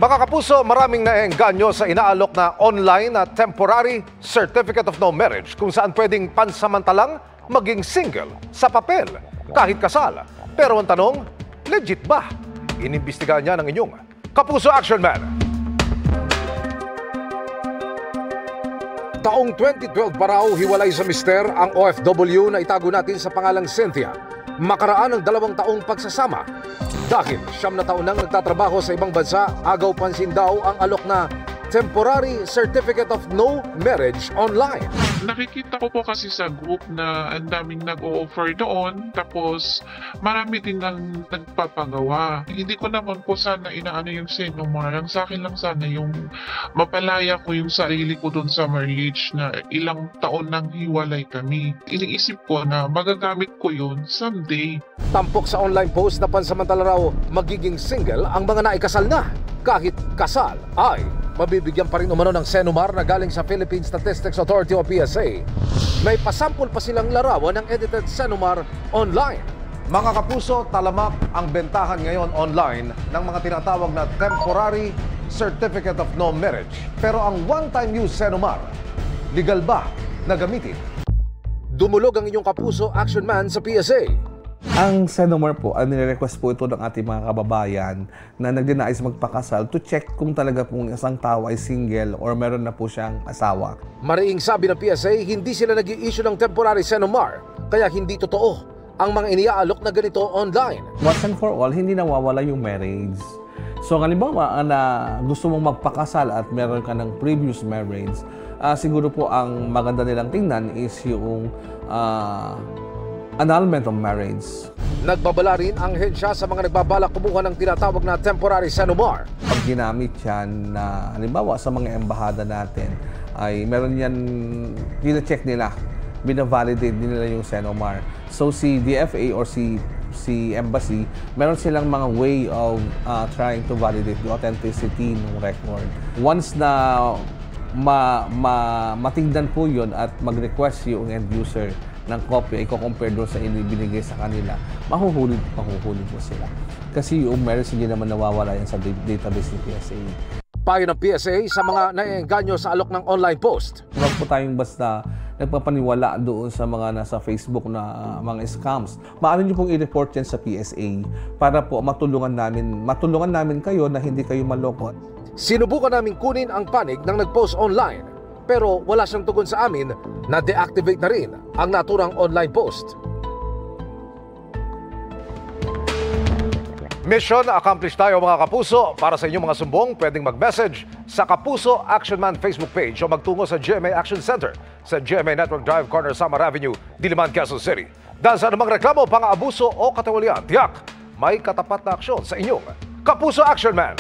Mga kapuso, maraming naengganyo sa inaalok na online na temporary certificate of no marriage kung saan pwedeng pansamantalang maging single sa papel kahit kasal. Pero ang tanong, legit ba? Inimbestigahan niya ng inyong Kapuso Action Man. Taong 2012 pa raw hiwalay sa mister ang OFW na itago natin sa pangalang Cynthia. Makaraan ng 2 taong pagsasama. Dahil 9 na taon nang nagtatrabaho sa ibang bansa, agaw pansin daw ang alok na temporary certificate of no marriage online. Nakikita ko po kasi sa group na ang daming nag-o-offer doon, tapos marami din ang nagpapagawa. Hindi ko naman po sana inaano yung sinumar. Ang sa akin lang sana yung mapalaya ko yung sarili ko doon sa marriage na ilang taon nang hiwalay kami. Iniisip ko na magagamit ko yun someday. Tampok sa online post na pansamantala raw magiging single ang mga naikasal na. Kahit kasal ay mabibigyan pa rin umano ng Senumar na galing sa Philippine Statistics Authority o PSA. May pasampol pa silang larawan ng edited Senumar online. Mga kapuso, talamak ang bentahan ngayon online ng mga tinatawag na temporary certificate of no marriage. Pero ang one-time use Senumar, legal ba na gamitin? Dumulog ang inyong Kapuso Action Man sa PSA. Ang Senumar po, ang nire-request po ito ng ating mga kababayan na nagdinais magpakasal to check kung talaga pong isang tao ay single or meron na po siyang asawa. Mariing sabi ng PSA, hindi sila nag-i-issue ng temporary Senumar, kaya hindi totoo ang mga iniaalok na ganito online. Once and for all, hindi nawawala yung marriage. So, halimbawa na gusto mong magpakasal at meron ka ng previous marriage, siguro po ang maganda nilang tingnan is yung annulment of marriage. Nagbabala rin ang hensya sa mga nagbabalak kumuha ng tinatawag na temporary Senumar. Pag ginamit yan na halimbawa sa mga embahada natin, ay meron yan, dina-check nila, bina-validate nila yung Senumar. So si DFA or si embassy, meron silang mga way of trying to validate the authenticity ng record. Once na matignan po yun at mag-request yung end user ng copy ay ko-compare doon sa binigay sa kanila, mahuhuli po sila. Kasi yung marriage hindi naman nawawala yan sa database ng PSA. Payo ng PSA sa mga naengganyo sa alok ng online post. Huwag po tayong basta nagpapaniwala doon sa mga nasa Facebook na mga scams. Maaari niyo pong i-report yan sa PSA para po matulungan namin kayo na hindi kayo maloko. Sinubukan namin kunin ang panig ng nag-post online, pero wala siyang tugon sa amin na deactivate na rin ang naturang online post. Mission accomplished tayo mga kapuso. Para sa inyong mga sumbong, pwedeng mag-message sa Kapuso Action Man Facebook page o magtungo sa GMA Action Center sa GMA Network Drive, Corner Samar Avenue, Diliman, Quezon City. Dahil sa anumang reklamo, pang-aabuso o katawalian, tiyak may katapat na aksyon sa inyong Kapuso Action Man.